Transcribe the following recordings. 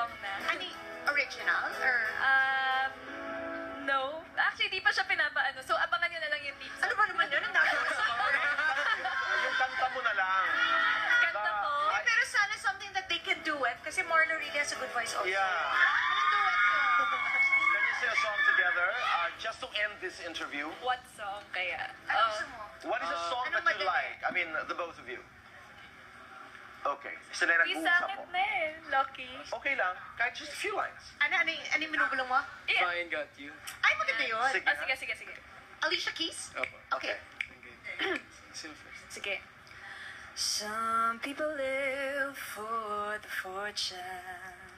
song na. Any original or... No. Actually, di pa siya pinapaano. So, abangan nyo na lang yung team Ano song. ba naman yun? Ang dami ko sa Yung kanta mo na lang. Kanta ko. Pero sana something that they can duet kasi Marlo really has a good voice also. Yeah. Anong duet nyo? Can you sing a song together? Just to end this interview. What song kaya? Ano gusto mo? What is a song Anong that you madali? like? I mean, the both of you. Okay. Sila yung Isa nag-uusap akin mo. na eh. Lucky. Okay lang. Kahit just a few lines. Ano yung binubulong mo? Yeah. Fine, got you. Ay, maganda yun. Sige. Oh, sige. Alicia Keys? Opo. Okay. Okay. Sino first? Sige. Some people live for the fortune.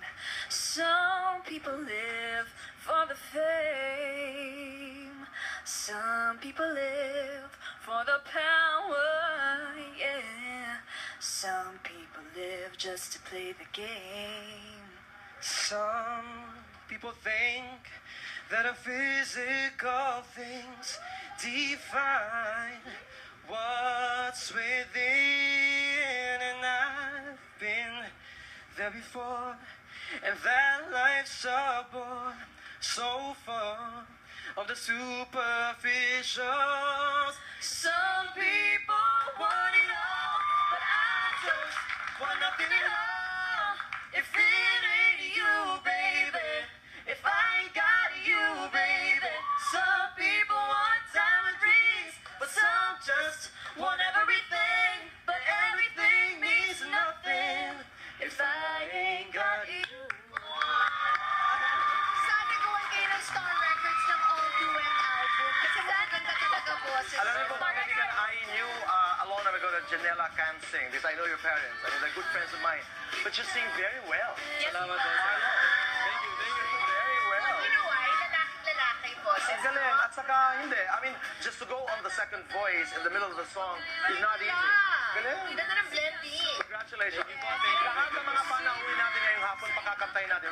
Some people live for the fame. Some people live for the power, yeah. Some people live just to play the game. Some people think that our physical things define what's within, and I've been there before, and that life's a bore so far of the superficials. Some people want it all, but I just want nothing at all. If it ain't you, baby, if I ain't got you, baby. Some people want diamond rings, but some just want everything, but everything means nothing if I ain't got you. Sana gawan kayo ng Star Records ng all-duet album kasi maganda talaga boses. Alam mo kung bakit I knew a long time ago that Janela can sing because I know your parents. I mean, they're good friends of mine. But you sing very well. Yes, Salamat ma'am. po, sir. Thank you. Very well. You know why? Lalaki yung boses. Ang galing. At saka, hindi. I mean, just to go on the second voice in the middle of the song is not easy. Galing. Ganda ng blending. Congratulations. Lahat ng mga panauwi natin ngayong hapon, pakakantay natin.